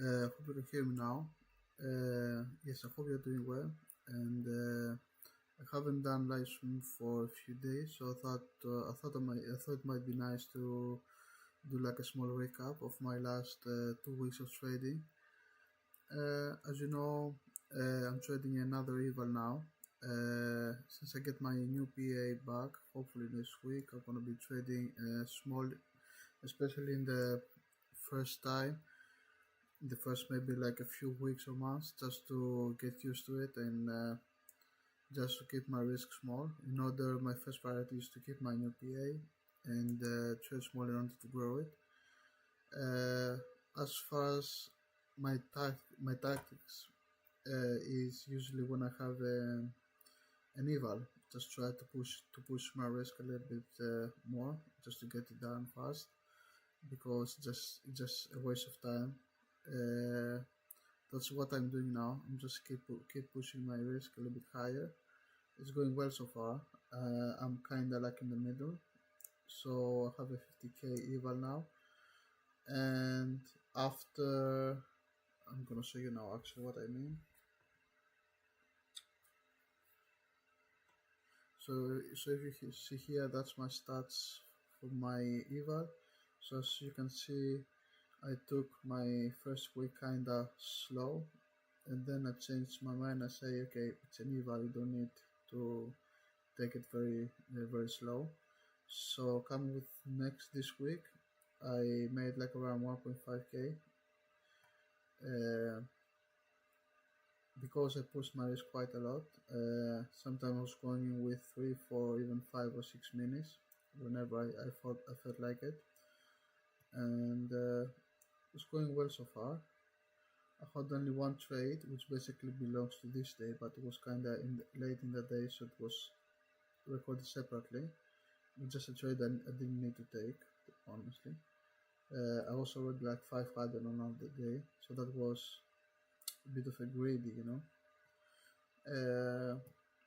Hope you can hear me now. Yes, I hope you're doing well. And I haven't done live stream for a few days, so I thought it might be nice to do like a small recap of my last 2 weeks of trading. As you know, I'm trading another Eval now. Since I get my new PA back, hopefully next week, I'm gonna be trading small, especially in the first time the first maybe like a few weeks or months just to get used to it and just to keep my risk small. In order, my first priority is to keep my new PA and trade small in order to grow it. Uh, as far as my tactics is usually when I have an eval, just try to push my risk a little bit more just to get it done fast because it's just a waste of time. Uh, That's what I'm doing now. I'm just keep pushing my risk a little bit higher. It's going well so far. I'm kind of like in the middle, so I have a 50k eval now. And after, I'm gonna show you now actually what I mean. So if you see here, that's my stats for my eval. So as you can see, I took my first week kinda slow, and then I changed my mind. I say, okay, it's an eval. You don't need to take it very slow. So coming with next this week, I made like around 1.5k uh, because I pushed my risk quite a lot. Sometimes I was going in with 3, 4, even 5 or 6 minutes whenever I felt like it, and it's going well so far. I had only one trade, which basically belongs to this day, but it was kind of late in the day, so it was recorded separately. Just a trade I didn't need to take, honestly. I also read like 500 on another day, so that was a bit of a greedy.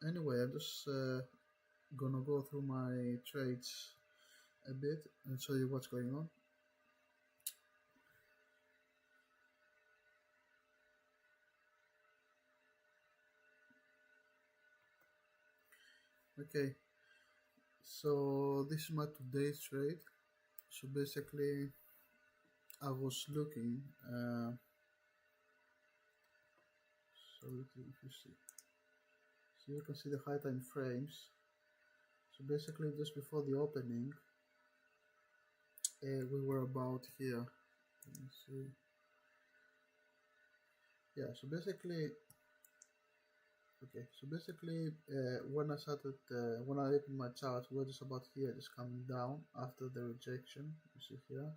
Anyway, I'm just gonna go through my trades a bit and show you what's going on. Okay, so this is my today's trade. So basically, I was looking. So if you see, so you can see the high time frames. So basically, just before the opening, we were about here. Let me see. Yeah. So basically, when I opened my chart, we're just about here, just coming down after the rejection. You see here.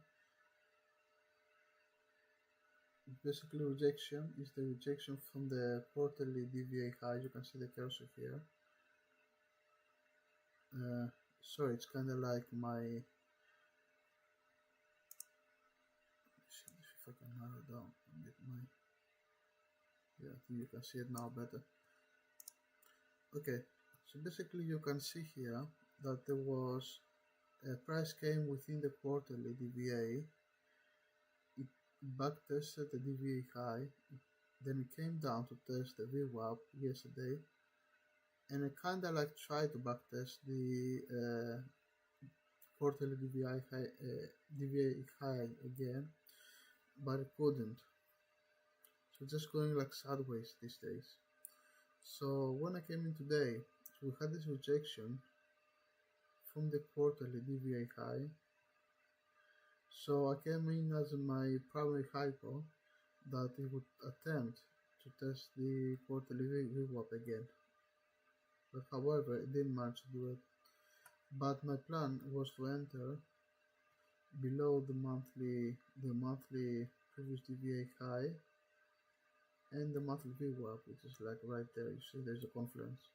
Basically, rejection is the rejection from the quarterly DVA high. You can see the cursor here. Sorry, it's kind of like my. See if I can narrow down a bit my. Yeah, I think you can see it now better. Okay, so basically you can see here that there was a price came within the quarterly DVA. It back tested the DVA high, then it came down to test the VWAP yesterday, and it kind of like tried to backtest the quarterly DVA high again, but it couldn't. So just going like sideways these days. So when I came in today, so we had this rejection from the quarterly DVA high. So I came in as my primary hypo that it would attempt to test the quarterly VWAP again. But however, it didn't manage to do it. But my plan was to enter below the monthly previous DVA high and the monthly VWAP, which is like right there. You see, there's a confluence.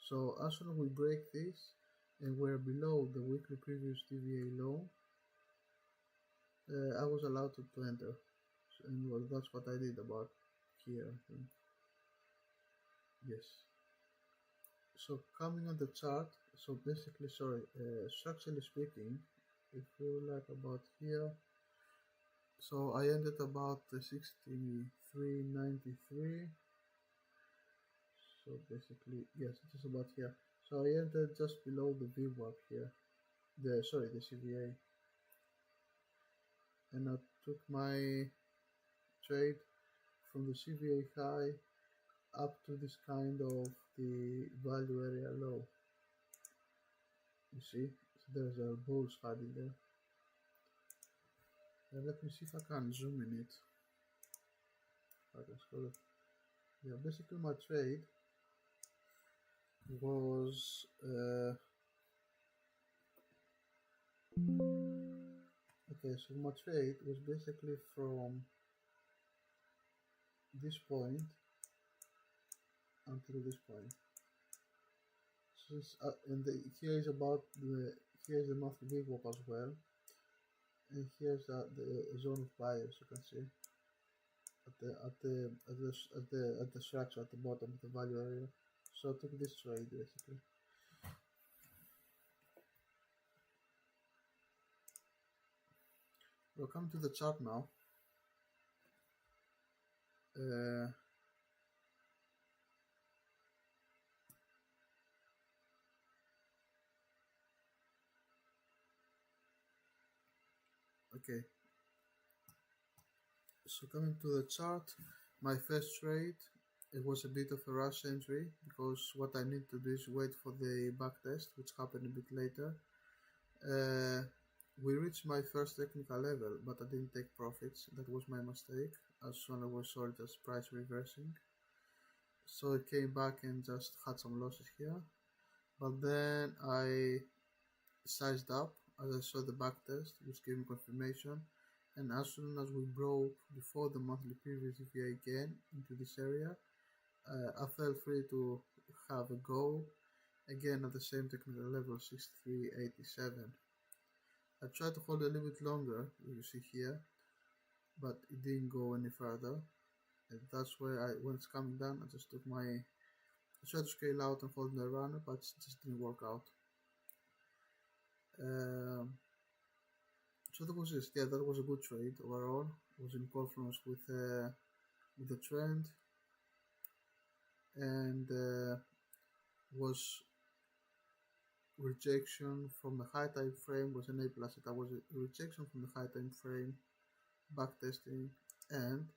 So as soon as we break this and we're below the weekly previous DVA low, I was allowed to enter, and well, that's what I did about here, I think. Yes. So coming on the chart, so basically, sorry, structurally speaking, if you like about here, So I ended about 63.93. So basically, yes, it is about here. So I entered just below the VWAP here. The CVA, and I took my trade from the CVA high up to this kind of the value area low. You see, so there's a bulls hiding there. And let me see if I can zoom in it. I can scroll it. Yeah, basically my trade was okay. So my trade was basically from this point until this point. So here is about the here's the monthly big whoop as well, and here's the zone of buyers. You can see at the structure at the bottom of the value area. So I took this trade basically. We'll come to the chart now. Okay, so coming to the chart, my first trade, it was a bit of a rush entry because what I need to do is wait for the back test, which happened a bit later. We reached my first technical level, but I didn't take profits. That was my mistake. As soon as I saw it as price reversing, so it came back and just had some losses here. But then I sized up as I saw the back test, which gave me confirmation. And as soon as we broke before the monthly previous EVA again into this area, I felt free to have a go again at the same technical level, 63.87. I tried to hold a little bit longer, you see here, but it didn't go any further. And that's where when it's coming down, I just took I tried to scale out and hold the runner, but it just didn't work out. So that was it. Yeah, that was a good trade overall. It was in confluence with the trend, and was rejection from the high time frame, was an A plus. That was a rejection from the high time frame, back testing, and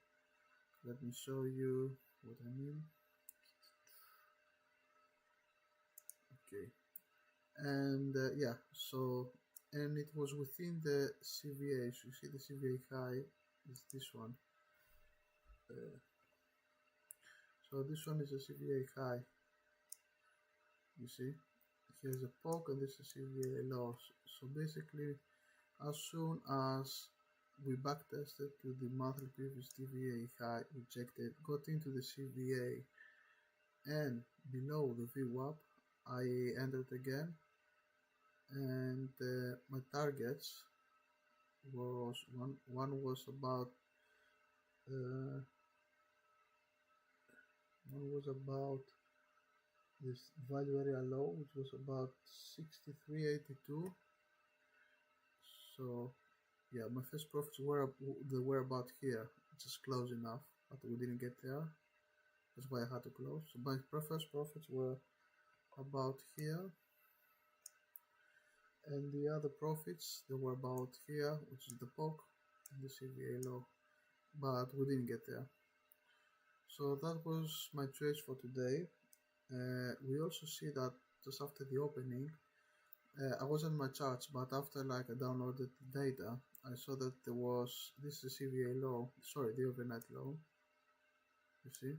let me show you what I mean. Okay, and yeah, so and it was within the CVA. So you see the CVA high is this one. So this one is a CVA high. You see, here's a poke and this is CVA low. So basically, as soon as we backtested to the monthly previous CVA high, rejected, got into the CVA and below the VWAP, I entered again, and my targets was one was about this value area low, which was about 63.82. So yeah, my first profits were about here, just close enough, but we didn't get there. That's why I had to close. So my first profits were about here, and the other profits they were about here, which is the poke and the CVA low, but we didn't get there. So that was my trades for today. We also see that just after the opening, I was on my charts, but after like I downloaded the data, I saw that there was this is CVA low, sorry, the overnight low. You see,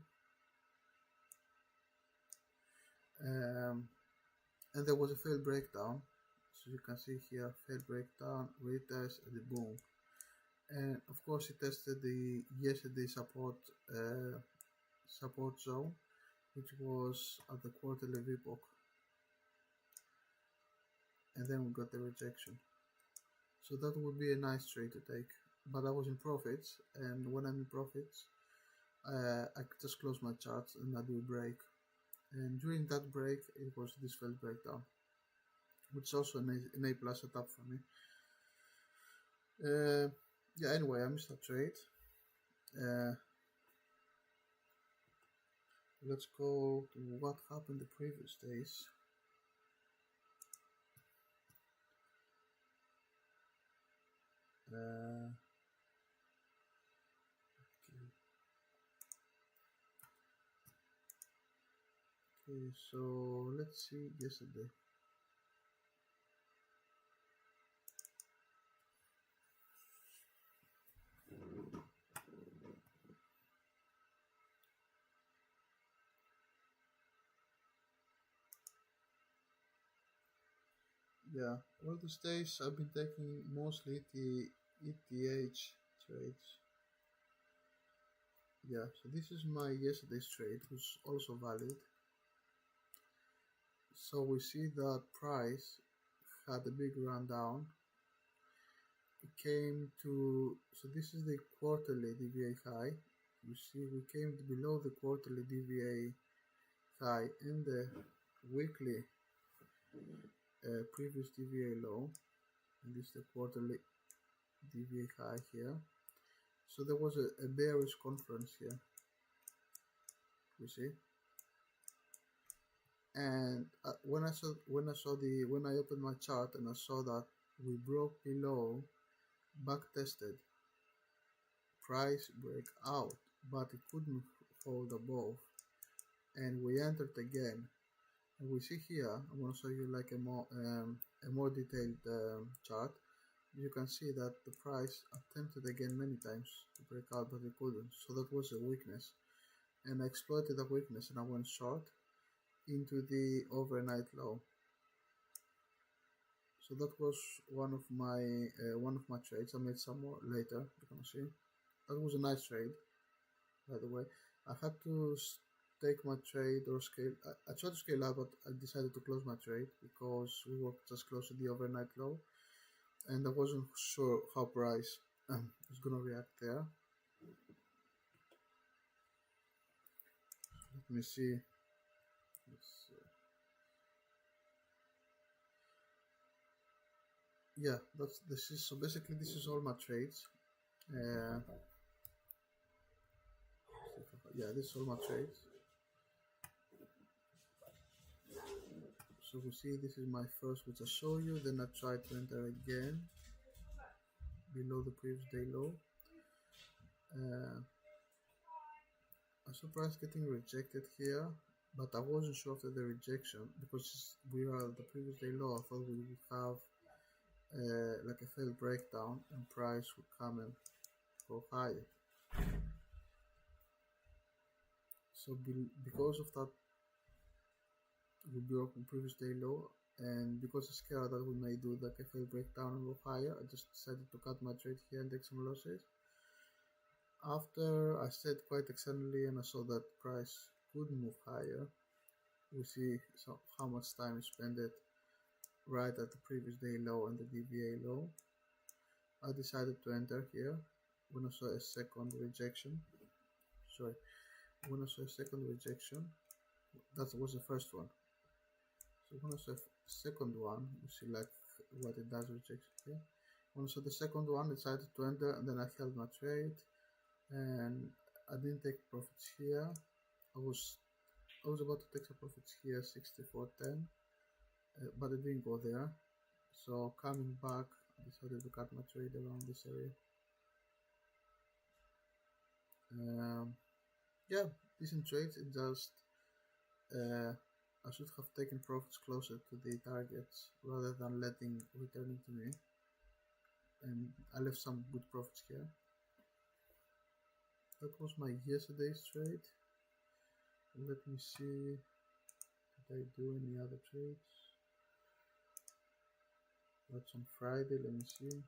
and there was a failed breakdown. So you can see here, failed breakdown, retest, and the boom. And of course, it tested the yesterday support zone, which was at the quarterly VPOC, and then we got the rejection. So that would be a nice trade to take, but I was in profits, and when I'm in profits, I just close my charts and I do a break. And during that break, it was this failed breakdown, which is also an A plus setup for me. Yeah, anyway, I missed a trade. Uh, let's go to what happened the previous days. Uh, okay, okay, so let's see yesterday. Yeah, well, these days I've been taking mostly the ETH trades. Yeah, so this is my yesterday's trade, which is also valid. So we see that price had a big run down. It came to, so this is the quarterly DVA high. You see, we came below the quarterly DVA high and the weekly previous DVA low. And this is the quarterly DVA high here. So there was a bearish conference here, you see. And when I opened my chart and I saw that we broke below, back tested, price break out, but it couldn't hold above, and we entered again. And we see here, I'm going to show you like a more detailed chart. You can see that the price attempted again many times to break out, but it couldn't. So that was a weakness, and I exploited the weakness and I went short into the overnight low. So that was one of my trades. I made some more later. You can see that was a nice trade, by the way. I had to take my trade or scale. I tried to scale up, but I decided to close my trade because we were just close to the overnight low, and I wasn't sure how price is gonna react there. Let me see. Yeah, this is so basically this is all my trades. Uh, yeah, this is all my trades. So we see this is my first, which I show you. Then I try to enter again below the previous day low. I saw price getting rejected here, but I wasn't sure after the rejection because we are at the previous day low. I thought we would have like a failed breakdown and price would come and go higher. So because of that, we broke the previous day low, and because I'm scared that we may do like a failed breakdown and go higher, I just decided to cut my trade here and take some losses. After I stayed quite externally and I saw that price could move higher, we see how much time we spent it right at the previous day low and the DVA low. I decided to enter here when I saw a second rejection. Sorry, when I saw a second rejection, that was the first one. So when I saw the second one, you see like what it does rejection here. When I saw the second one, I decided to enter and then I held my trade and I didn't take profits here. I was about to take some profits here, 64.10, but it didn't go there. So coming back, I decided to cut my trade around this area. Yeah, decent trades. It just I should have taken profits closer to the targets rather than letting returning to me, and I left some good profits here. That was my yesterday's trade. Let me see, did I do any other trades? That's on Friday. Let me see.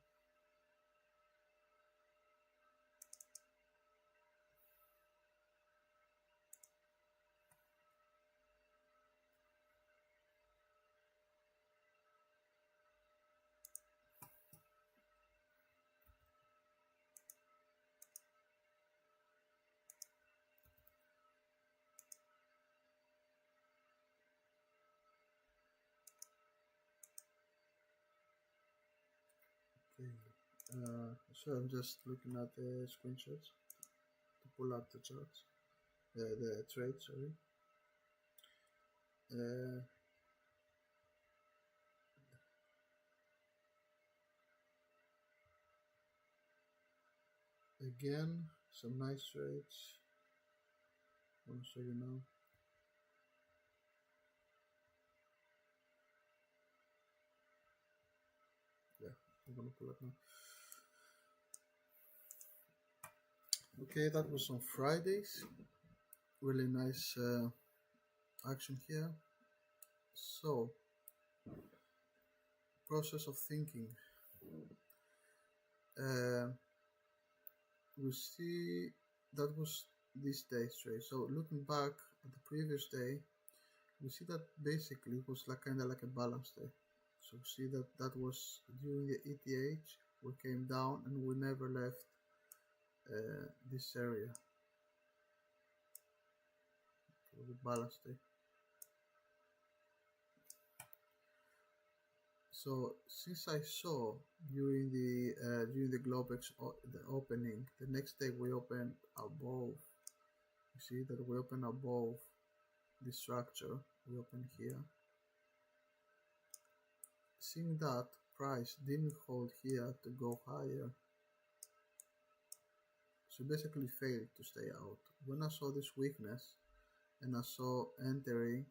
Okay. So I'm just looking at the screenshots to pull up the charts, the trade, sorry. Again, some nice trades. I want to show you now. Yeah, I'm gonna pull up now. Okay, that was on Fridays. Really nice action here. So, process of thinking. We see that was this day's trade. So looking back at the previous day, we see that basically it was like kind of like a balance day. So see that that was during the ETH, we came down and we never left this area. So the balance day. So since I saw during the Globex the opening, the next day we opened above. You see that we open above the structure. We open here. Seeing that price didn't hold here to go higher, so basically failed to stay out. When I saw this weakness and I saw entering,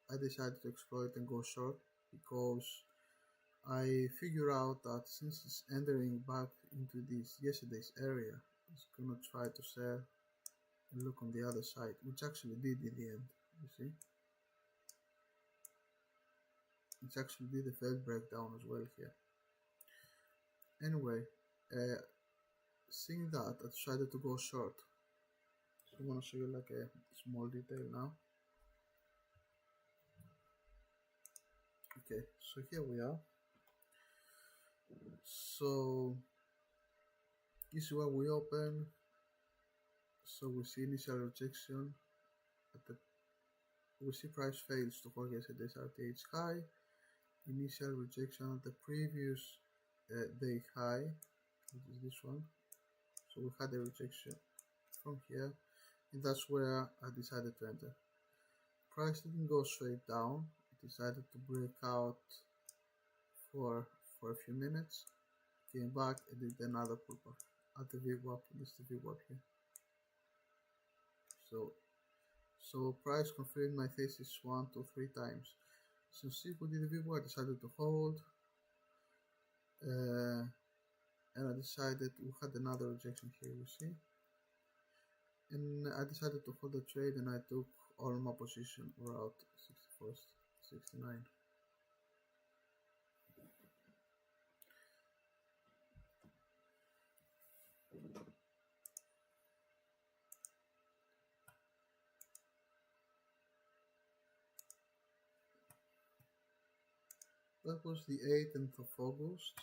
I decided to exploit and go short because I figure out that since it's entering back into this yesterday's area, it's gonna try to sell and look on the other side, which actually did in the end. You see, it actually did a failed breakdown as well here. Anyway, seeing that, I decided to go short. So I want to show you like a small detail now. Okay, so here we are. So this is where we open. So we see initial rejection at the, we see price fails to hold yesterday's RTH high, initial rejection at the previous day high, which is this one. So we had a rejection from here, and that's where I decided to enter. Price didn't go straight down, it decided to break out for a few minutes, came back and did another pullback at the VWAP. This is the VWAP here. So price confirmed my thesis 1 to 3 times. So see, we did the VWAP, I decided to hold, and I decided we had another rejection here, you see, and I decided to hold the trade, and I took all my position around 61st, 69. That was the 8th of August.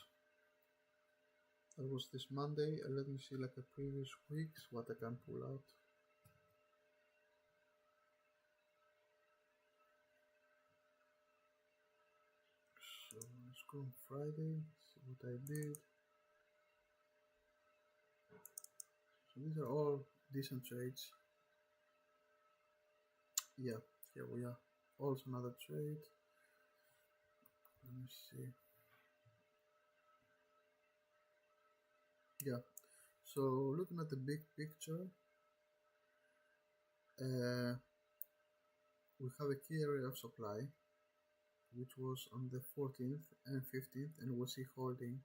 That was this Monday. Let me see like a previous weeks what I can pull out. So let's go on Friday, see what I did. So these are all decent trades. Yeah, here we are. Also another trade. Let me see. Yeah, so looking at the big picture, we have a key area of supply, which was on the 14th and 15th, and we see holding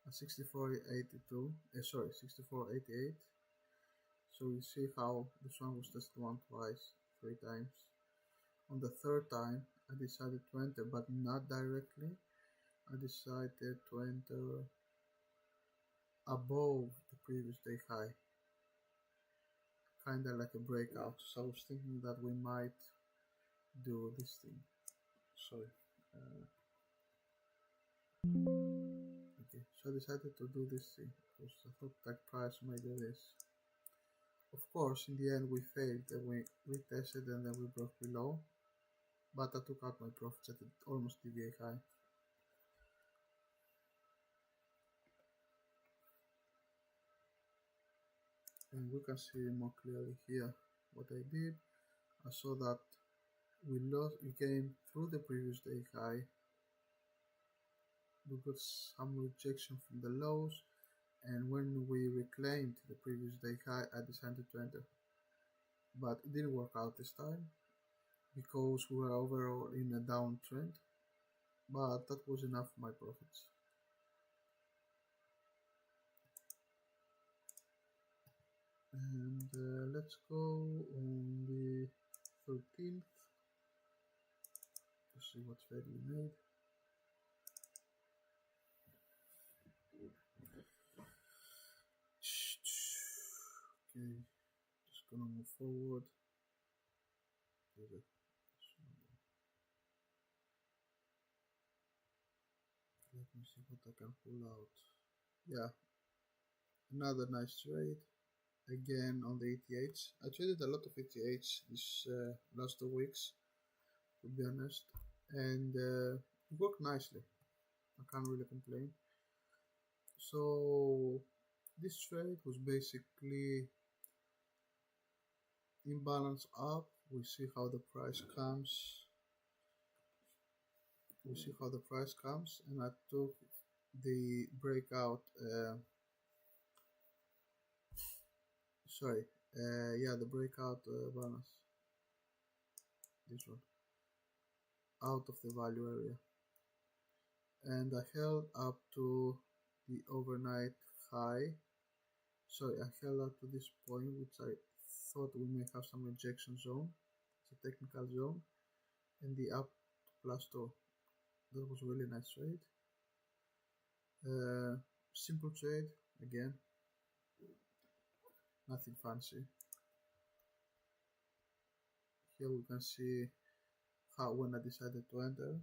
at 64.82. Sorry, 64.88. So you see how this one was tested once, twice, 3 times. On the 3rd time, I decided to enter, but not directly. I decided to enter above the previous day high, kind of like a breakout. So I was thinking that we might do this thing. Sorry. Okay, so I decided to do this thing because I thought that price might do this. Of course, in the end we failed and we retested and then we broke below, but I took out my profits at almost DVA high. and we can see more clearly here what I did. I saw that we came through the previous day high. We got some rejection from the lows, and when we reclaimed the previous day high, I decided to enter. But it didn't work out this time because we were overall in a downtrend, but that was enough for my profits. And let's go on the 13th to see what trade we made. Okay, just gonna move forward. Let me see what I can pull out. Yeah, another nice trade. Again on the ETH. I traded a lot of ETH this last 2 weeks, to be honest, and it worked nicely. I can't really complain. So this trade was basically imbalance up. We see how the price comes. And I took the breakout. The breakout balance. This one out of the value area, and I held up to the overnight high. I held up to this point, which I thought we may have some rejection zone. It's a technical zone, and the up plus 2. That was a really nice trade. Simple trade again, nothing fancy. Here we can see how when I decided to enter.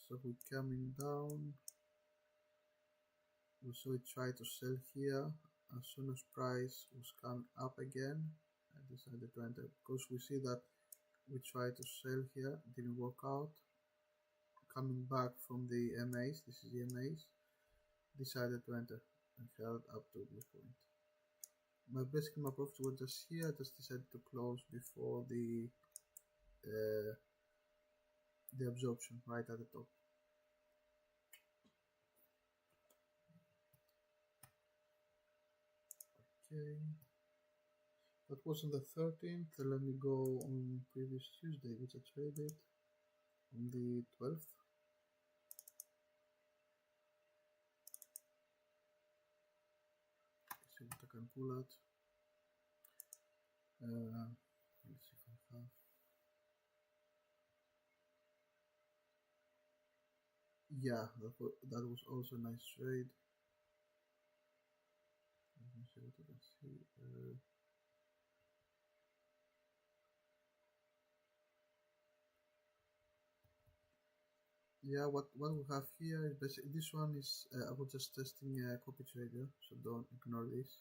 So we're coming down. We saw it try to sell here. As soon as price was coming up again, I decided to enter because we see that we tried to sell here, didn't work out. Coming back from the MAs, this is the MAs, decided to enter and held up to this point. Basically my profits were just here. I just decided to close before the absorption right at the top. Okay, that was on the 13th. Let me go on previous Tuesday, which I traded on the 12th. Let's see what I can pull out. Let's see if I have. Yeah, that was also a nice trade. Let me see what I can see. Yeah, what we have here is basically this one is I was just testing a copy trader, so don't ignore this.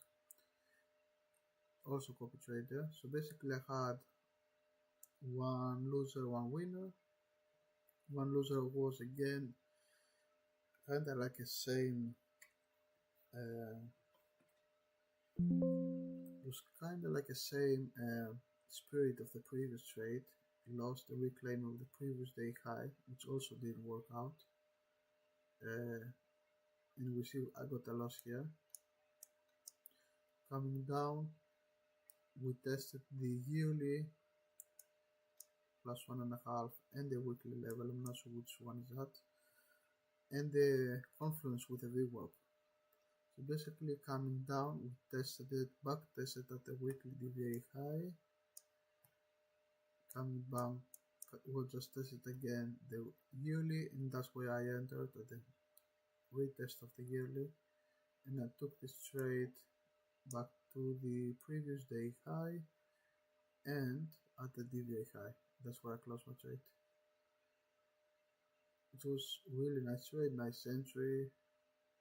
Also copy trader. So basically I had one loser, one winner. One loser was again kind of like a same. It was kind of like a same spirit of the previous trade. Lost the reclaim of the previous day high, which also didn't work out. And we see I got a loss here. Coming down, we tested the yearly plus 1.5 and the weekly level. I'm not sure which one is that, and the confluence with the VWAP. So basically coming down, we tested it, back tested at the weekly DVA high. Coming back, we'll just test it again the yearly, and that's why I entered at the retest of the yearly, and I took this trade back to the previous day high and at the DVA high. That's where I closed my trade. It was really nice trade, nice entry,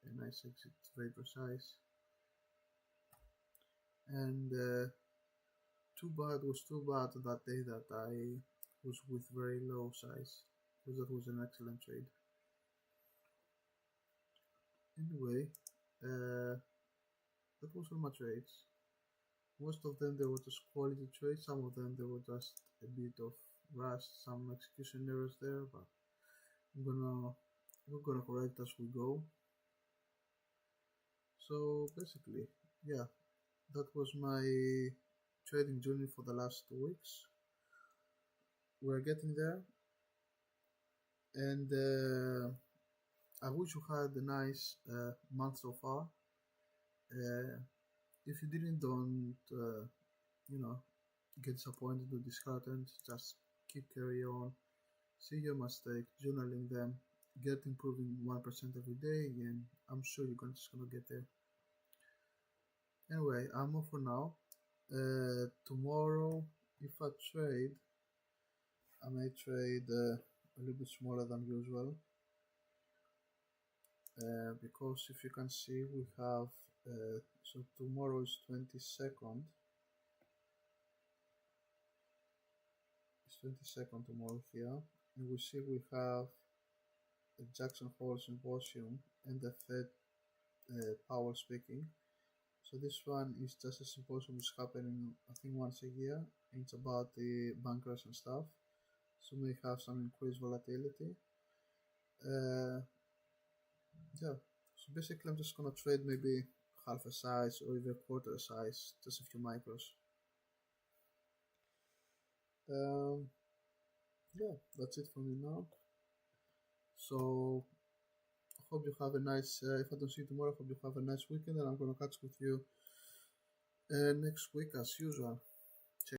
a nice exit, very precise. And too bad that day that I was with very low size. because that was an excellent trade. Anyway, that was all my trades. Most of them they were just quality trades. Some of them they were just a bit of rust, some execution errors there, but I'm gonna we're gonna correct as we go. So basically, yeah, that was my trading journey for the last 2 weeks. We're getting there, and I wish you had a nice month so far. Uh, if you didn't, don't you know get disappointed or disheartened. Just keep carry on. See your mistake, journaling them, get improving 1% every day, and I'm sure you're just gonna get there. Anyway, I'm off for now. Tomorrow, if I trade, I may trade a little bit smaller than usual because if you can see, we have so tomorrow is 22nd. It's 22nd tomorrow here, and we see we have a Jackson Hole Symposium and the Fed Powell speaking. So this one is just a symposium which is happening I think once a year. And it's about the bankers and stuff. So we have some increased volatility. Yeah. So basically I'm just gonna trade maybe half a size or even a quarter size, just a few micros. Yeah, that's it for me now. So I hope you have a nice. If I don't see you tomorrow, I hope you have a nice weekend, and I'm gonna catch with you next week as usual.